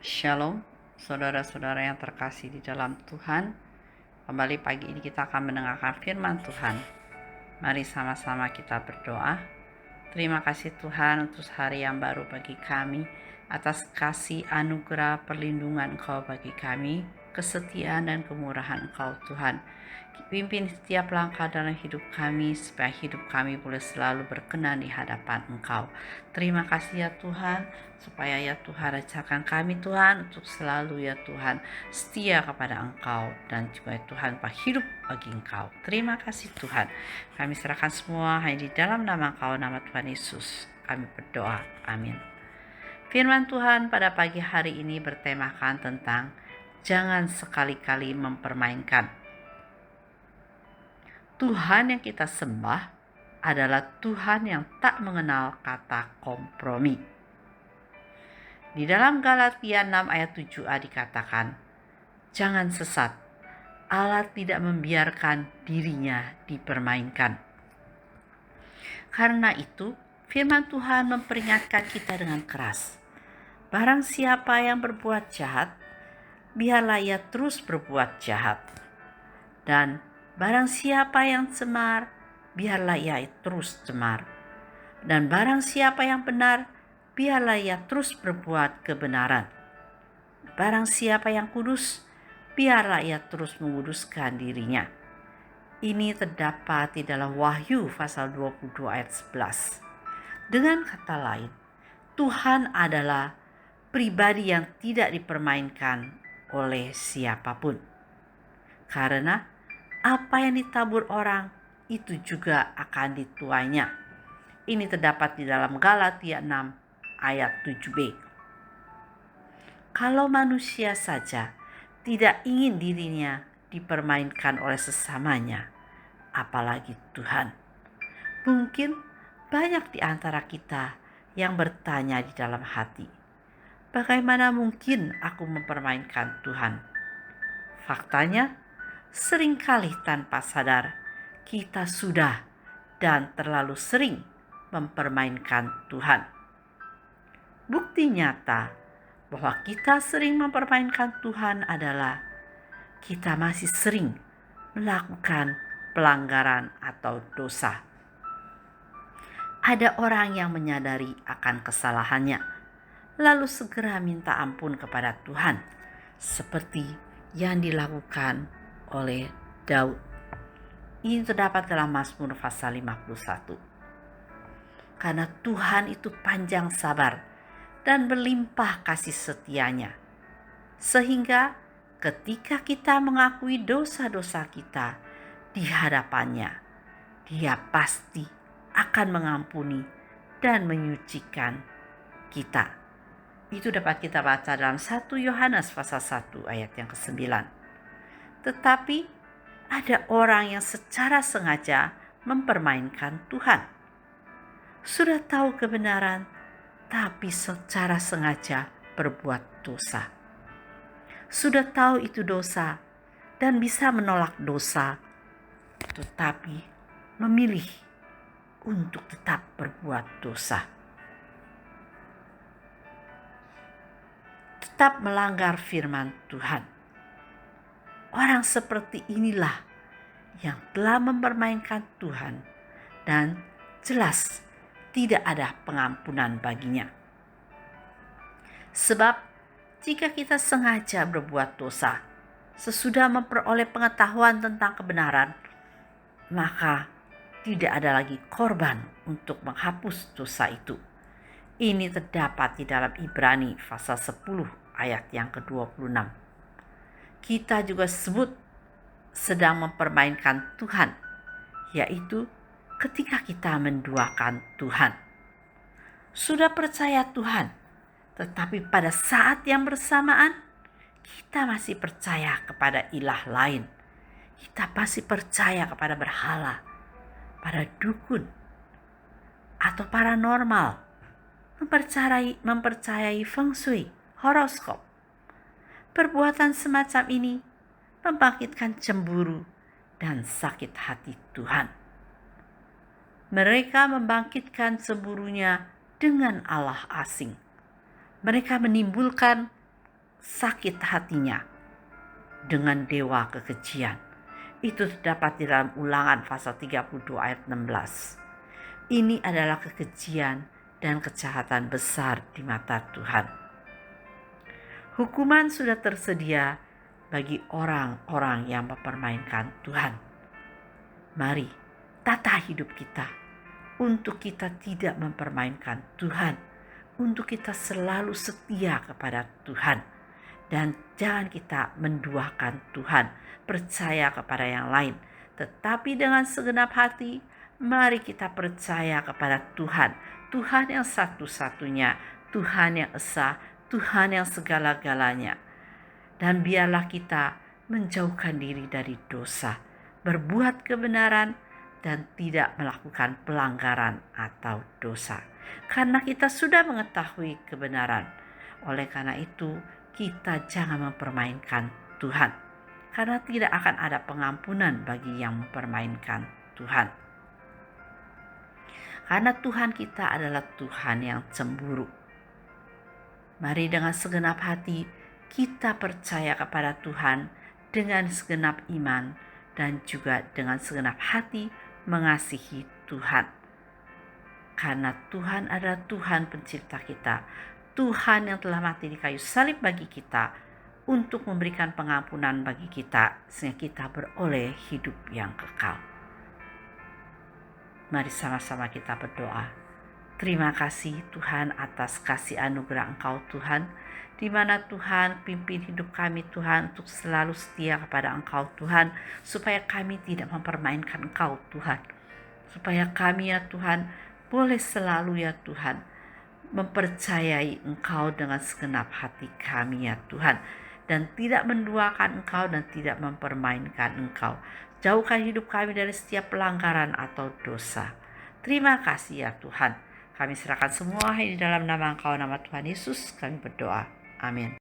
Shalom, saudara-saudara yang terkasih di dalam Tuhan. Kembali pagi ini kita akan mendengarkan firman Tuhan. Mari sama-sama kita berdoa. Terima kasih Tuhan untuk hari yang baru bagi kami, atas kasih anugerah perlindungan Engkau bagi kami, kesetiaan dan kemurahan Engkau Tuhan. Pimpin setiap langkah dalam hidup kami, supaya hidup kami boleh selalu berkenan di hadapan Engkau. Terima kasih ya Tuhan, supaya ya Tuhan ajarkan kami Tuhan untuk selalu ya Tuhan setia kepada Engkau, dan juga ya Tuhan hidup bagi Engkau. Terima kasih Tuhan. Kami serahkan semua hanya di dalam nama Engkau, nama Tuhan Yesus. Kami berdoa. Amin. Firman Tuhan pada pagi hari ini bertemakan tentang jangan sekali-kali mempermainkan. Tuhan yang kita sembah adalah Tuhan yang tak mengenal kata kompromi. Di dalam Galatia 6 ayat 7a dikatakan, jangan sesat, Allah tidak membiarkan dirinya dipermainkan. Karena itu, firman Tuhan memperingatkan kita dengan keras. Barang siapa yang berbuat jahat, biarlah ia terus berbuat jahat. Dan barang siapa yang cemar, biarlah ia terus cemar. Dan barang siapa yang benar, biarlah ia terus berbuat kebenaran. Barang siapa yang kudus, biarlah ia terus menguduskan dirinya. Ini terdapat di dalam Wahyu pasal 22 ayat 11. Dengan kata lain, Tuhan adalah pribadi yang tidak dipermainkan oleh siapapun. Karena apa yang ditabur orang, itu juga akan dituainya. Ini terdapat di dalam Galatia 6 ayat 7b. Kalau manusia saja tidak ingin dirinya dipermainkan oleh sesamanya, apalagi Tuhan. Mungkin banyak di antara kita yang bertanya di dalam hati, bagaimana mungkin aku mempermainkan Tuhan? Faktanya, seringkali tanpa sadar kita sudah dan terlalu sering mempermainkan Tuhan. Bukti nyata bahwa kita sering mempermainkan Tuhan adalah kita masih sering melakukan pelanggaran atau dosa. Ada orang yang menyadari akan kesalahannya, lalu segera minta ampun kepada Tuhan, seperti yang dilakukan oleh Daud. Ini terdapat dalam Mazmur pasal 51. Karena Tuhan itu panjang sabar dan berlimpah kasih setianya, sehingga ketika kita mengakui dosa-dosa kita di hadapannya, Dia pasti akan mengampuni dan menyucikan kita. Itu dapat kita baca dalam 1 Yohanes pasal 1 ayat yang ke-9. Tetapi ada orang yang secara sengaja mempermainkan Tuhan. Sudah tahu kebenaran, tapi secara sengaja berbuat dosa. Sudah tahu itu dosa dan bisa menolak dosa, tetapi memilih untuk tetap berbuat dosa. Tetap melanggar firman Tuhan. Orang seperti inilah yang telah mempermainkan Tuhan dan jelas tidak ada pengampunan baginya. Sebab jika kita sengaja berbuat dosa sesudah memperoleh pengetahuan tentang kebenaran, maka tidak ada lagi korban untuk menghapus dosa itu. Ini terdapat di dalam Ibrani pasal 10 ayat yang ke-26. Kita juga sebut sedang mempermainkan Tuhan, yaitu ketika kita menduakan Tuhan. Sudah percaya Tuhan, tetapi pada saat yang bersamaan kita masih percaya kepada ilah lain. Kita masih percaya kepada berhala, pada dukun, atau paranormal, mempercayai feng shui, horoskop. Perbuatan semacam ini membangkitkan cemburu dan sakit hati Tuhan. Mereka membangkitkan cemburunya dengan Allah asing. Mereka menimbulkan sakit hatinya dengan dewa kekejian. Itu terdapat di dalam Ulangan pasal 32 ayat 16. Ini adalah kekejian dan kejahatan besar di mata Tuhan. Hukuman sudah tersedia bagi orang-orang yang mempermainkan Tuhan. Mari tata hidup kita untuk kita tidak mempermainkan Tuhan, untuk kita selalu setia kepada Tuhan, dan jangan kita menduakan Tuhan, percaya kepada yang lain, tetapi dengan segenap hati mari kita percaya kepada Tuhan, Tuhan yang satu-satunya, Tuhan yang esa, Tuhan yang segala-galanya. Dan biarlah kita menjauhkan diri dari dosa, berbuat kebenaran, dan tidak melakukan pelanggaran atau dosa. Karena kita sudah mengetahui kebenaran. Oleh karena itu, kita jangan mempermainkan Tuhan. Karena tidak akan ada pengampunan bagi yang mempermainkan Tuhan. Karena Tuhan kita adalah Tuhan yang cemburu. Mari dengan segenap hati kita percaya kepada Tuhan dengan segenap iman dan juga dengan segenap hati mengasihi Tuhan. Karena Tuhan adalah Tuhan pencipta kita, Tuhan yang telah mati di kayu salib bagi kita untuk memberikan pengampunan bagi kita sehingga kita beroleh hidup yang kekal. Mari sama-sama kita berdoa. Terima kasih Tuhan atas kasih anugerah Engkau Tuhan, di mana Tuhan pimpin hidup kami Tuhan untuk selalu setia kepada Engkau Tuhan, supaya kami tidak mempermainkan Engkau Tuhan, supaya kami ya Tuhan boleh selalu ya Tuhan mempercayai Engkau dengan segenap hati kami ya Tuhan, dan tidak menduakan Engkau dan tidak mempermainkan Engkau. Jauhkan hidup kami dari setiap pelanggaran atau dosa. Terima kasih ya Tuhan. Kami serahkan semua di dalam nama Engkau, nama Tuhan Yesus kami berdoa. Amin.